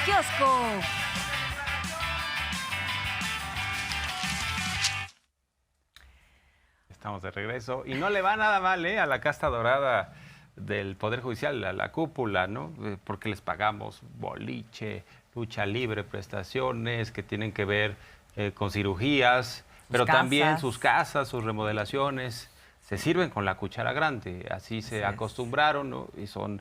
kiosco. Estamos de regreso y no le va nada mal a la casta dorada del Poder Judicial, a la cúpula, ¿no? Porque les pagamos boliche, lucha libre, prestaciones que tienen que ver con cirugías, pero también sus casas, sus remodelaciones, se sirven con la cuchara grande. Así se acostumbraron, ¿no? Y son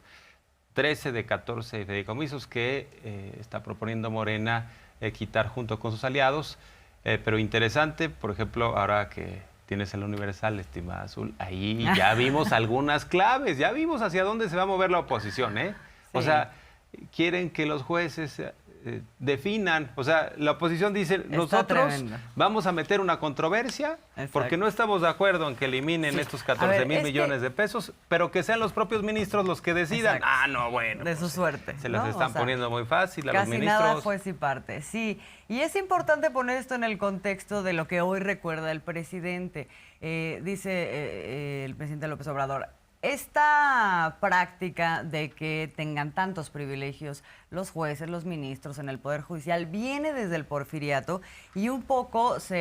13 de 14 fideicomisos que está proponiendo Morena quitar junto con sus aliados. Pero interesante, por ejemplo, ahora que tienes el Universal, estimada Azul, ahí ya vimos algunas claves, ya vimos hacia dónde se va a mover la oposición, ¿eh? Sí. O sea, quieren que los jueces definan, o sea, la oposición dice, nosotros vamos a meter una controversia porque no estamos de acuerdo en que eliminen estos 14,000 millones de pesos, pero que sean los propios ministros los que decidan. Exacto. Ah, no, bueno. De su suerte. Se las están poniendo muy fácil a los casi ministros. Nada juez y parte, sí. Y es importante poner esto en el contexto de lo que hoy recuerda el presidente. Dice el presidente López Obrador, esta práctica de que tengan tantos privilegios los jueces, los ministros en el Poder Judicial viene desde el porfiriato y un poco está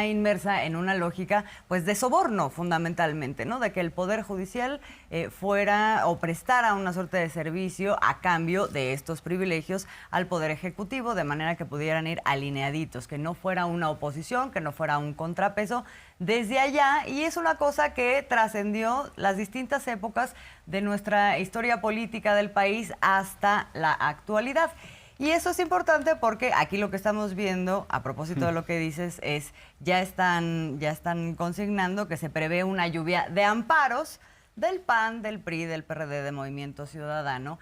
inmersa en una lógica pues de soborno fundamentalmente, ¿no? De que el Poder Judicial fuera o prestara una suerte de servicio a cambio de estos privilegios al Poder Ejecutivo, de manera que pudieran ir alineaditos, que no fuera una oposición, que no fuera un contrapeso desde allá, y es una cosa que trascendió las distintas épocas de nuestra historia política del país hasta la actualidad. Y eso es importante porque aquí lo que estamos viendo, a propósito de lo que dices, es ya están consignando que se prevé una lluvia de amparos del PAN, del PRI, del PRD, de Movimiento Ciudadano,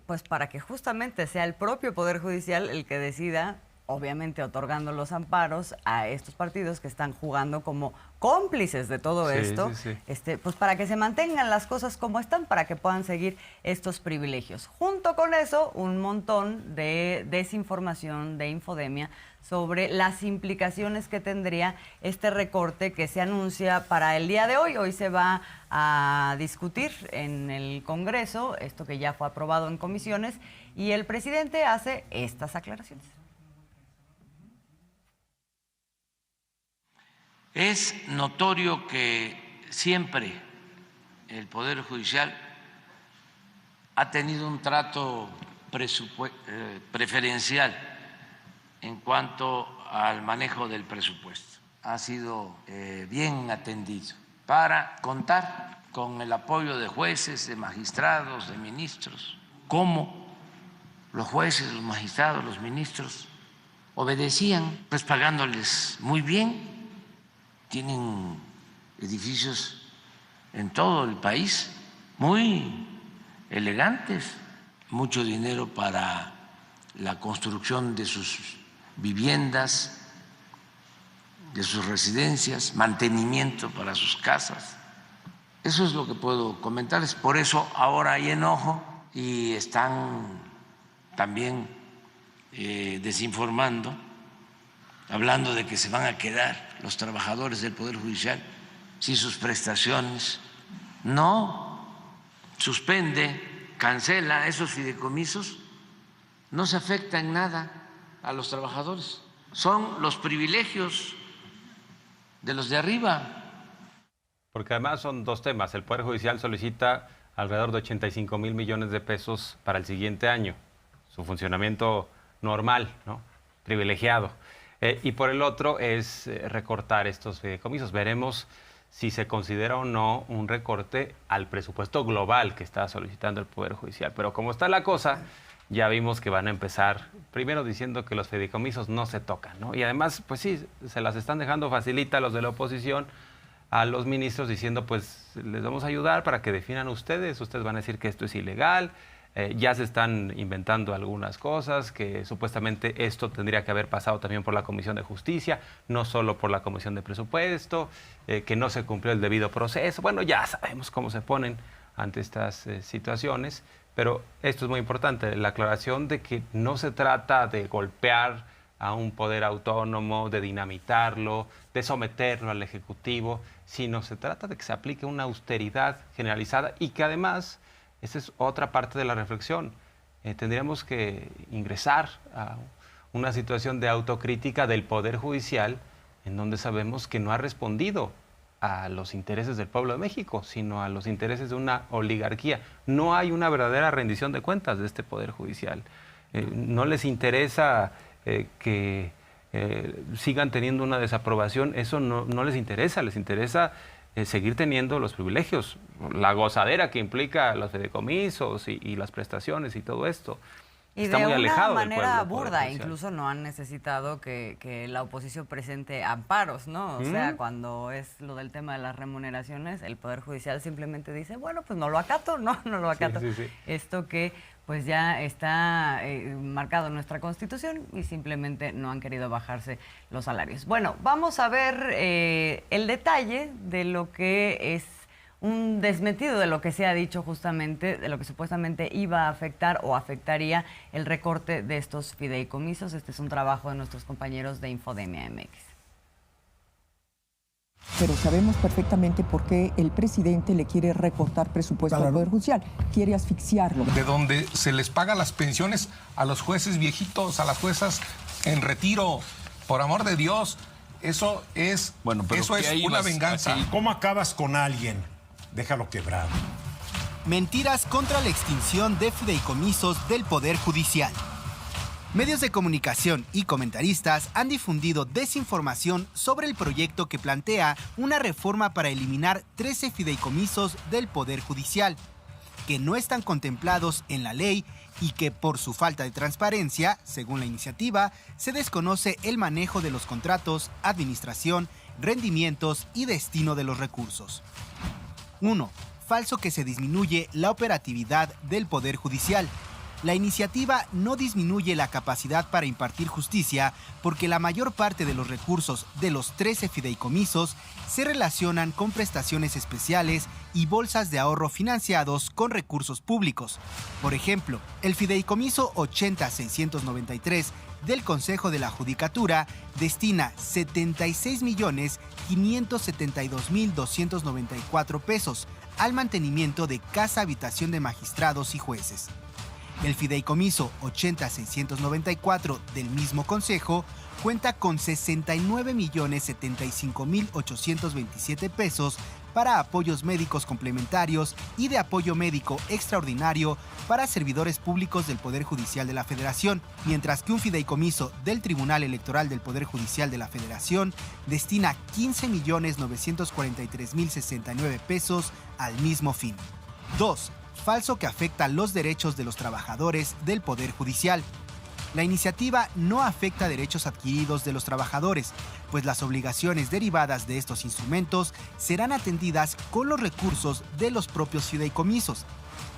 pues para que justamente sea el propio Poder Judicial el que decida, obviamente otorgando los amparos a estos partidos que están jugando como cómplices de todo esto, pues para que se mantengan las cosas como están, para que puedan seguir estos privilegios. Junto con eso, un montón de desinformación, de infodemia, sobre las implicaciones que tendría este recorte que se anuncia para el día de hoy. Hoy se va a discutir en el Congreso, esto que ya fue aprobado en comisiones, y el presidente hace estas aclaraciones. Es notorio que siempre el Poder Judicial ha tenido un trato preferencial en cuanto al manejo del presupuesto. Ha sido bien atendido para contar con el apoyo de jueces, de magistrados, de ministros. Cómo los jueces, los magistrados, los ministros obedecían, pues pagándoles muy bien. Tienen edificios en todo el país muy elegantes, mucho dinero para la construcción de sus viviendas, de sus residencias, mantenimiento para sus casas. Eso es lo que puedo comentarles. Por eso ahora hay enojo y están también desinformando, hablando de que se van a quedar los trabajadores del Poder Judicial sin sus prestaciones. No, suspende, cancela esos fideicomisos, no se afecta en nada a los trabajadores. Son los privilegios de los de arriba. Porque además son dos temas. El Poder Judicial solicita alrededor de 85,000 millones de pesos para el siguiente año. Su funcionamiento normal, ¿no? Privilegiado. Y por el otro es recortar estos fideicomisos. Veremos si se considera o no un recorte al presupuesto global que está solicitando el Poder Judicial. Pero como está la cosa, ya vimos que van a empezar primero diciendo que los fideicomisos no se tocan, ¿no? Y además, pues sí, se las están dejando facilita los de la oposición a los ministros diciendo, pues les vamos a ayudar para que definan ustedes van a decir que esto es ilegal. Ya se están inventando algunas cosas, que supuestamente esto tendría que haber pasado también por la Comisión de Justicia, no solo por la Comisión de Presupuesto, que no se cumplió el debido proceso. Bueno, ya sabemos cómo se ponen ante estas situaciones, pero esto es muy importante, la aclaración de que no se trata de golpear a un poder autónomo, de dinamitarlo, de someterlo al Ejecutivo, sino se trata de que se aplique una austeridad generalizada y que además, esa es otra parte de la reflexión, tendríamos que ingresar a una situación de autocrítica del Poder Judicial, en donde sabemos que no ha respondido a los intereses del pueblo de México, sino a los intereses de una oligarquía. No hay una verdadera rendición de cuentas de este Poder Judicial. No les interesa que sigan teniendo una desaprobación, eso no les interesa seguir teniendo los privilegios, la gozadera que implica los fideicomisos y las prestaciones y todo esto. Y está de muy alejado una del manera pueblo, burda, Poder Judicial. incluso no han necesitado que la oposición presente amparos, ¿no? O sea, cuando es lo del tema de las remuneraciones, el Poder Judicial simplemente dice, bueno, pues no lo acato, no lo acato. Sí. Esto que pues ya está marcado en nuestra Constitución y simplemente no han querido bajarse los salarios. Bueno, vamos a ver el detalle de lo que es un desmentido de lo que se ha dicho justamente, de lo que supuestamente iba a afectar o afectaría el recorte de estos fideicomisos. Este es un trabajo de nuestros compañeros de Infodemia MX. Pero sabemos perfectamente por qué el presidente le quiere recortar presupuesto al Poder Judicial. Quiere asfixiarlo. De donde se les paga las pensiones a los jueces viejitos, a las juezas en retiro. Por amor de Dios, eso es, eso es una venganza. ¿Cómo acabas con alguien? Déjalo quebrado. Mentiras contra la extinción de fideicomisos del Poder Judicial. Medios de comunicación y comentaristas han difundido desinformación sobre el proyecto que plantea una reforma para eliminar 13 fideicomisos del Poder Judicial, que no están contemplados en la ley y que por su falta de transparencia, según la iniciativa, se desconoce el manejo de los contratos, administración, rendimientos y destino de los recursos. 1. Falso que se disminuye la operatividad del Poder Judicial. La iniciativa no disminuye la capacidad para impartir justicia porque la mayor parte de los recursos de los 13 fideicomisos se relacionan con prestaciones especiales y bolsas de ahorro financiados con recursos públicos. Por ejemplo, el fideicomiso 80693 del Consejo de la Judicatura destina 76.572.294 pesos al mantenimiento de casa habitación de magistrados y jueces. El fideicomiso 80694 del mismo Consejo cuenta con 69.075.827 pesos para apoyos médicos complementarios y de apoyo médico extraordinario para servidores públicos del Poder Judicial de la Federación, mientras que un fideicomiso del Tribunal Electoral del Poder Judicial de la Federación destina 15.943.069 pesos al mismo fin. 2. Falso que afecta los derechos de los trabajadores del Poder Judicial. La iniciativa no afecta derechos adquiridos de los trabajadores, pues las obligaciones derivadas de estos instrumentos serán atendidas con los recursos de los propios fideicomisos.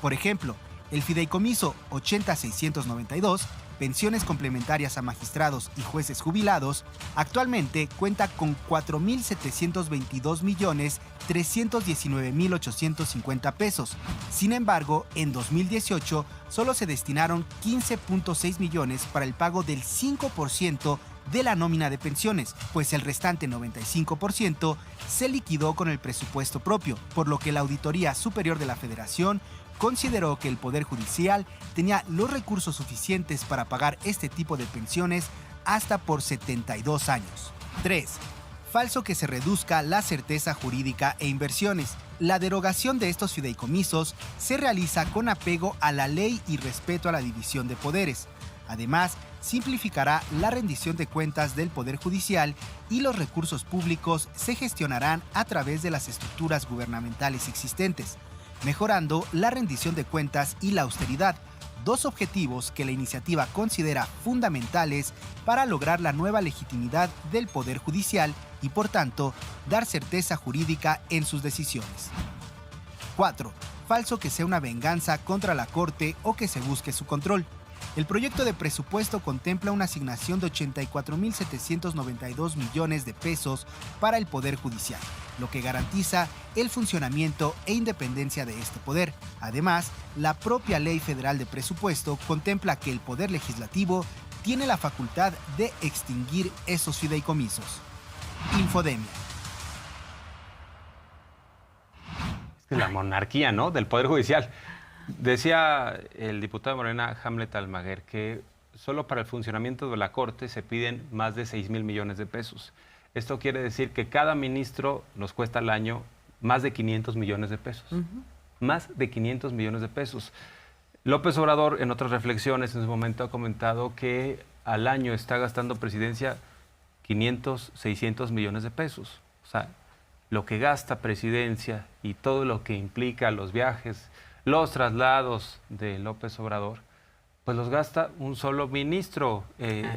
Por ejemplo, el fideicomiso 80692, pensiones complementarias a magistrados y jueces jubilados, actualmente cuenta con 4.722.319.850 pesos. Sin embargo, en 2018 solo se destinaron 15.6 millones para el pago del 5% de la nómina de pensiones, pues el restante 95% se liquidó con el presupuesto propio, por lo que la Auditoría Superior de la Federación consideró que el Poder Judicial tenía los recursos suficientes para pagar este tipo de pensiones hasta por 72 años. 3. Falso que se reduzca la certeza jurídica e inversiones. La derogación de estos fideicomisos se realiza con apego a la ley y respeto a la división de poderes. Además, simplificará la rendición de cuentas del Poder Judicial y los recursos públicos se gestionarán a través de las estructuras gubernamentales existentes, mejorando la rendición de cuentas y la austeridad, dos objetivos que la iniciativa considera fundamentales para lograr la nueva legitimidad del Poder Judicial y, por tanto, dar certeza jurídica en sus decisiones. 4. Falso que sea una venganza contra la Corte o que se busque su control. El proyecto de presupuesto contempla una asignación de 84.792 millones de pesos para el Poder Judicial, lo que garantiza el funcionamiento e independencia de este poder. Además, la propia Ley Federal de Presupuesto contempla que el Poder Legislativo tiene la facultad de extinguir esos fideicomisos. Infodemia. Es que la monarquía, ¿no?, del Poder Judicial. Decía el diputado de Morena, Hamlet Almaguer, que solo para el funcionamiento de la Corte se piden más de 6,000 millones de pesos. Esto quiere decir que cada ministro nos cuesta al año más de 500 millones de pesos. Más de 500 millones de pesos. López Obrador, en otras reflexiones en su momento, ha comentado que al año está gastando Presidencia 500, 600 millones de pesos. O sea, lo que gasta Presidencia y todo lo que implica los viajes, los traslados de López Obrador, pues los gasta un solo ministro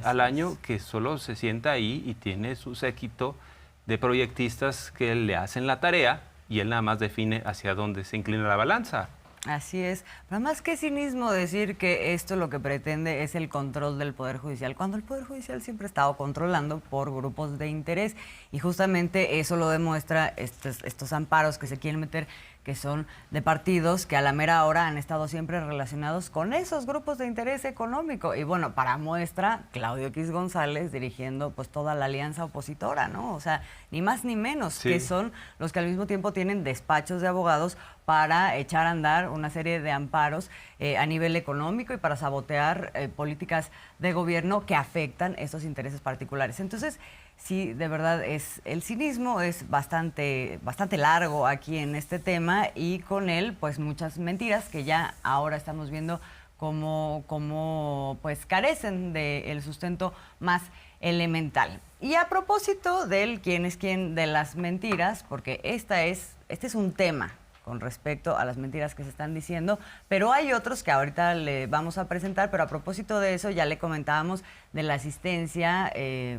al año, que solo se sienta ahí y tiene su séquito de proyectistas que le hacen la tarea y él nada más define hacia dónde se inclina la balanza. Así es. Pero además, qué cinismo decir que esto lo que pretende es el control del Poder Judicial, cuando el Poder Judicial siempre ha estado controlando por grupos de interés. Y justamente eso lo demuestra estos amparos que se quieren meter, que son de partidos que a la mera hora han estado siempre relacionados con esos grupos de interés económico. Y bueno, para muestra, Claudio X González dirigiendo pues toda la alianza opositora, ¿no? O sea, ni más ni menos, sí, que son los que al mismo tiempo tienen despachos de abogados para echar a andar una serie de amparos a nivel económico y para sabotear políticas de gobierno que afectan estos intereses particulares. Entonces, sí, de verdad, el cinismo es bastante largo aquí en este tema, y con él, pues muchas mentiras que ya ahora estamos viendo cómo pues carecen del sustento más elemental. Y a propósito del quién es quién de las mentiras, porque este es un tema con respecto a las mentiras que se están diciendo, pero hay otros que ahorita le vamos a presentar. Pero a propósito de eso, ya le comentábamos de la asistencia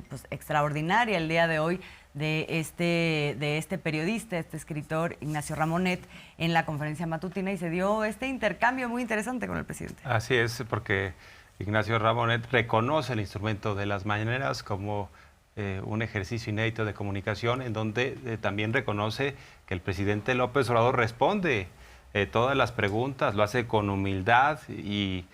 pues extraordinaria el día de hoy de este periodista, este escritor Ignacio Ramonet, en la conferencia matutina, y se dio este intercambio muy interesante con el presidente. Así es, porque Ignacio Ramonet reconoce el instrumento de las mañaneras como un ejercicio inédito de comunicación, en donde también reconoce que el presidente López Obrador responde todas las preguntas, lo hace con humildad y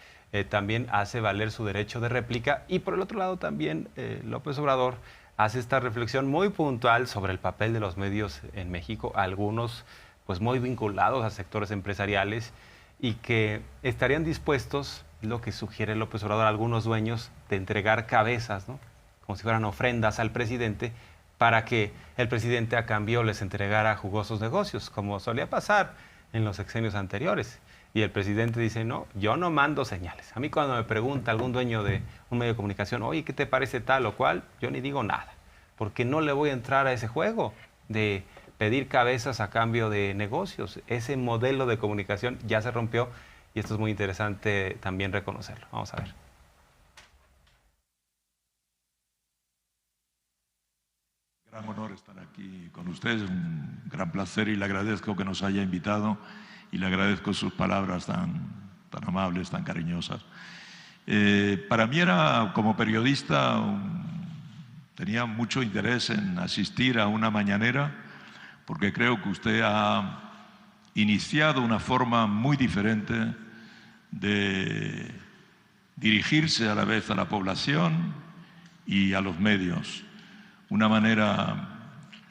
también hace valer su derecho de réplica. Y por el otro lado también López Obrador hace esta reflexión muy puntual sobre el papel de los medios en México, algunos pues muy vinculados a sectores empresariales y que estarían dispuestos, lo que sugiere López Obrador, a algunos dueños, de entregar cabezas, ¿no?, como si fueran ofrendas al presidente, para que el presidente a cambio les entregara jugosos negocios, como solía pasar en los sexenios anteriores. Y el presidente dice, no, yo no mando señales. A mí cuando me pregunta algún dueño de un medio de comunicación, oye, ¿qué te parece tal o cual?, yo ni digo nada, porque no le voy a entrar a ese juego de pedir cabezas a cambio de negocios. Ese modelo de comunicación ya se rompió, y esto es muy interesante también reconocerlo. Vamos a ver. Gran honor estar aquí con ustedes, un gran placer, y le agradezco que nos haya invitado y le agradezco sus palabras tan amables, tan cariñosas. Para mí era, como periodista, tenía mucho interés en asistir a una mañanera, porque creo que usted ha iniciado una forma muy diferente de dirigirse a la vez a la población y a los medios. Una manera,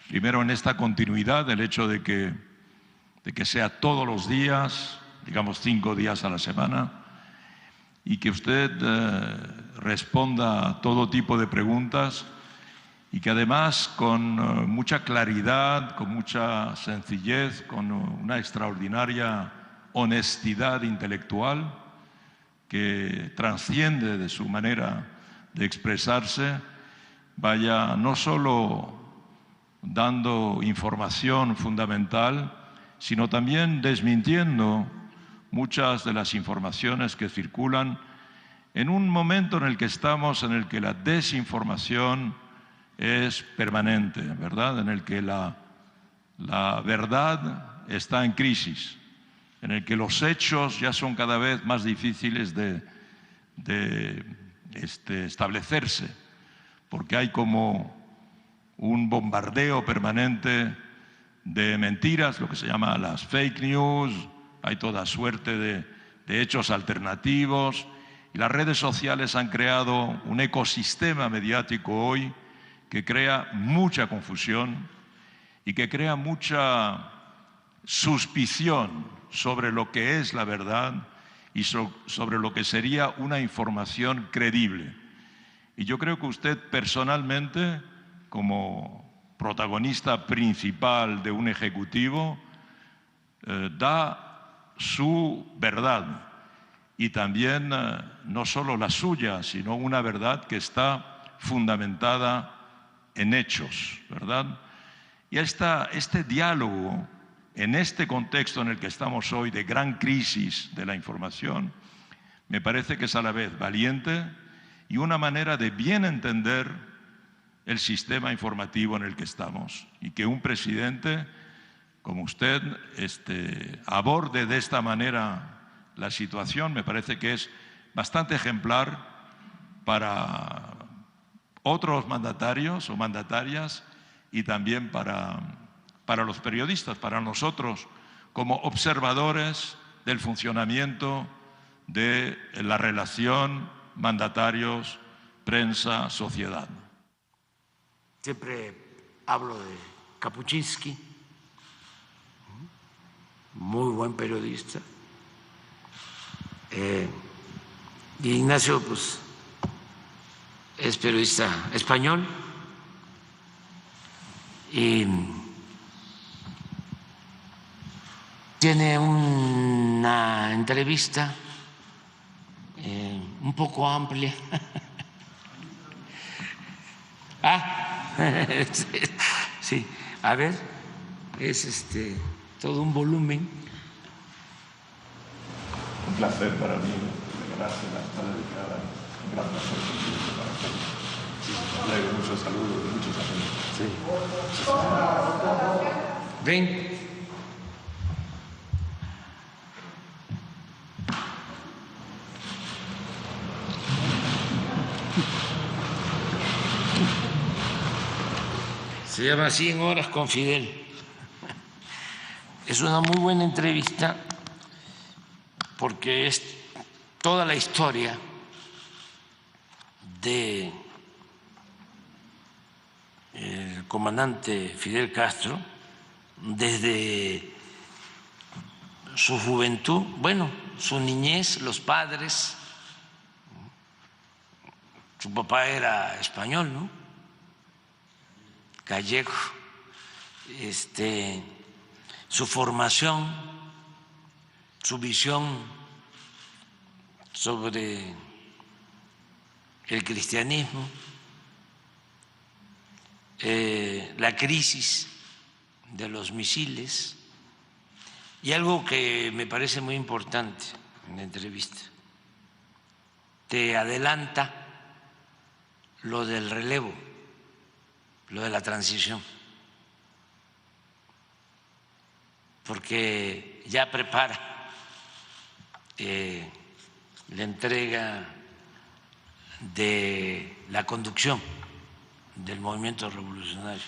primero, en esta continuidad, el hecho de que sea todos los días, digamos 5 días a la semana, y que usted responda a todo tipo de preguntas, y que además con mucha claridad, con mucha sencillez, con una extraordinaria honestidad intelectual que trasciende de su manera de expresarse, vaya no solo dando información fundamental, sino también desmintiendo muchas de las informaciones que circulan en un momento en el que estamos, en el que la desinformación es permanente, ¿verdad? En el que la verdad está en crisis, en el que los hechos ya son cada vez más difíciles de establecerse, porque hay como un bombardeo permanente de mentiras, lo que se llama las fake news, hay toda suerte de hechos alternativos, y las redes sociales han creado un ecosistema mediático hoy que crea mucha confusión y que crea mucha suspición sobre lo que es la verdad y sobre lo que sería una información creíble. Y yo creo que usted personalmente, como protagonista principal de un ejecutivo, da su verdad y también no solo la suya, sino una verdad que está fundamentada en hechos, ¿verdad? Y este diálogo, en este contexto en el que estamos hoy de gran crisis de la información, me parece que es a la vez valiente y una manera de bien entender el sistema informativo en el que estamos, y que un presidente como usted aborde de esta manera la situación me parece que es bastante ejemplar para otros mandatarios o mandatarias y también para los periodistas, para nosotros como observadores del funcionamiento de la relación mandatarios, prensa, sociedad. Siempre hablo de Kapuscinski, muy buen periodista. Y Ignacio, pues, es periodista español y tiene una entrevista un poco amplia. Sí, a ver, es todo un volumen. Un placer para mí, gracias, está dedicada, un gran placer para todos. Le doy muchos saludos, muchos amigos. Sí. Ven. Se llama 100 horas con Fidel. Es una muy buena entrevista porque es toda la historia de el comandante Fidel Castro desde su juventud, bueno, su niñez, los padres. Su papá era español, ¿no? Gallego. Su formación, su visión sobre el cristianismo, la crisis de los misiles y algo que me parece muy importante en la entrevista. Te adelanta lo del relevo, lo de la transición, porque ya prepara la entrega de la conducción del movimiento revolucionario.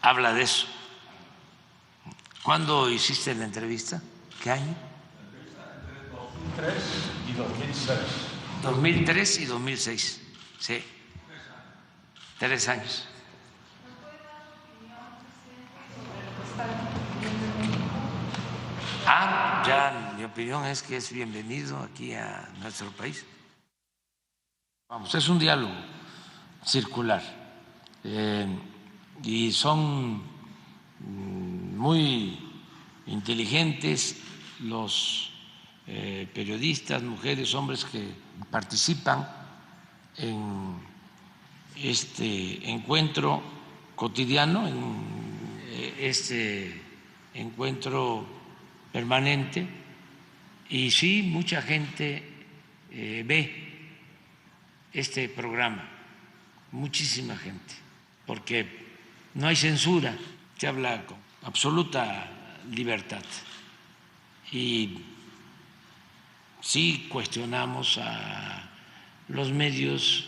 Habla de eso. ¿Cuándo hiciste la entrevista? ¿Qué año? Entre 2003 y 2006. 2003 y 2006, sí. 3 años. Ya mi opinión es que es bienvenido aquí a nuestro país. Vamos, es un diálogo circular y son muy inteligentes los periodistas, mujeres, hombres que participan en este encuentro cotidiano, en este encuentro permanente, y sí, mucha gente ve este programa, muchísima gente, porque no hay censura, se habla con absoluta libertad y sí cuestionamos a los medios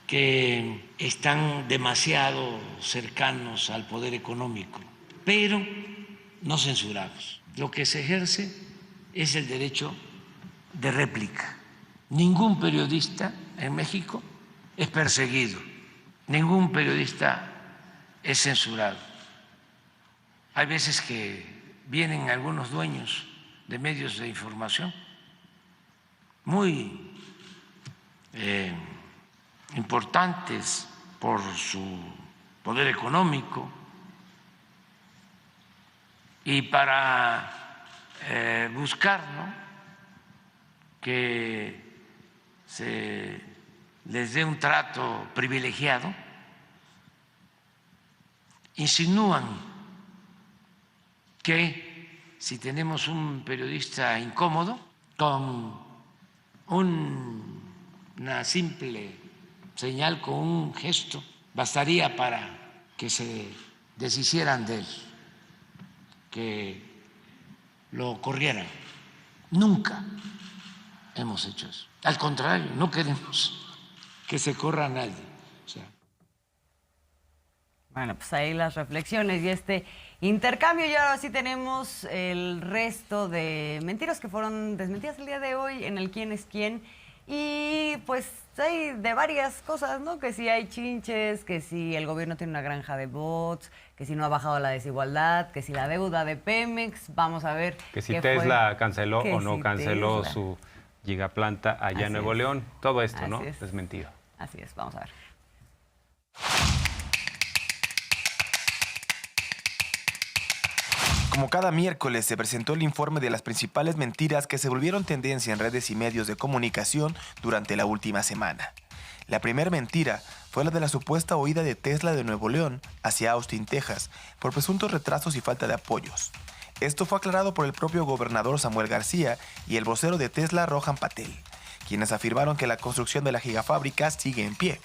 que están demasiado cercanos al poder económico, pero no censuramos. Lo que se ejerce es el derecho de réplica. Ningún periodista en México es perseguido, ningún periodista es censurado. Hay veces que vienen algunos dueños de medios de información muy importantes por su poder económico y para buscar, ¿no?, que se les dé un trato privilegiado, insinúan que si tenemos un periodista incómodo, con una simple señal, con un gesto, bastaría para que se deshicieran de él, que lo corrieran. Nunca hemos hecho eso. Al contrario, no queremos que se corra a nadie. O sea, bueno, pues ahí las reflexiones y este intercambio. Y ahora sí tenemos el resto de mentiras que fueron desmentidas el día de hoy en el quién es quién. Y pues hay de varias cosas, ¿no? Que si hay chinches, que si el gobierno tiene una granja de bots, que si no ha bajado la desigualdad, que si la deuda de Pemex. Vamos a ver. Que si Tesla canceló o no si canceló Tesla. su gigaplanta allá en Nuevo León. Todo esto, ¿no? Es mentido. Así es, vamos a ver. Como cada miércoles se presentó el informe de las principales mentiras que se volvieron tendencia en redes y medios de comunicación durante la última semana. La primera mentira fue la de la supuesta huida de Tesla de Nuevo León hacia Austin, Texas, por presuntos retrasos y falta de apoyos. Esto fue aclarado por el propio gobernador Samuel García y el vocero de Tesla, Rohan Patel, quienes afirmaron que la construcción de la gigafábrica sigue en pie.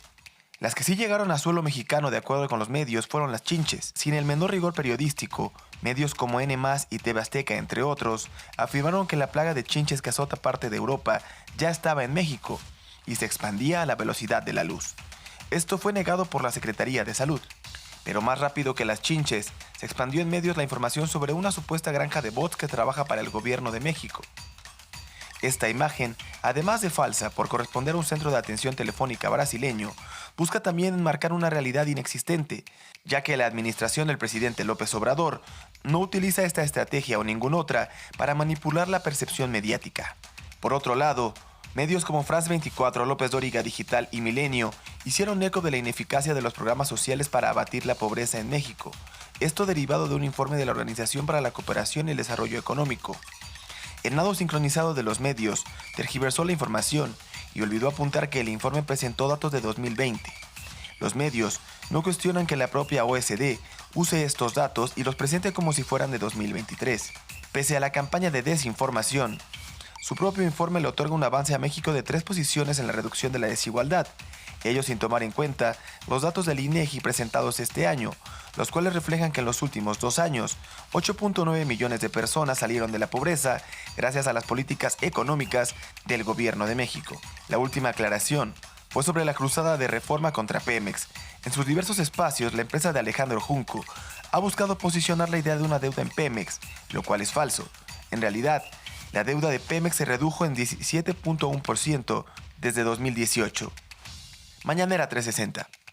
Las que sí llegaron a suelo mexicano de acuerdo con los medios fueron las chinches. Sin el menor rigor periodístico, medios como N+, y TV Azteca, entre otros, afirmaron que la plaga de chinches que azota parte de Europa ya estaba en México y se expandía a la velocidad de la luz. Esto fue negado por la Secretaría de Salud. Pero más rápido que las chinches, se expandió en medios la información sobre una supuesta granja de bots que trabaja para el gobierno de México. Esta imagen, además de falsa por corresponder a un centro de atención telefónica brasileño, busca también enmarcar una realidad inexistente, ya que la administración del presidente López Obrador no utiliza esta estrategia o ninguna otra para manipular la percepción mediática. Por otro lado, medios como France 24, López Dóriga Digital y Milenio hicieron eco de la ineficacia de los programas sociales para abatir la pobreza en México, esto derivado de un informe de la Organización para la Cooperación y el Desarrollo Económico. El nado sincronizado de los medios tergiversó la información y olvidó apuntar que el informe presentó datos de 2020. Los medios no cuestionan que la propia OSD use estos datos y los presente como si fueran de 2023. Pese a la campaña de desinformación, su propio informe le otorga un avance a México de 3 posiciones en la reducción de la desigualdad, ello sin tomar en cuenta los datos del INEGI presentados este año, los cuales reflejan que en los últimos 2 años, 8.9 millones de personas salieron de la pobreza gracias a las políticas económicas del gobierno de México. La última aclaración fue sobre la cruzada de reforma contra Pemex. En sus diversos espacios, la empresa de Alejandro Junco ha buscado posicionar la idea de una deuda en Pemex, lo cual es falso. En realidad, la deuda de Pemex se redujo en 17.1% desde 2018. Mañanera 360.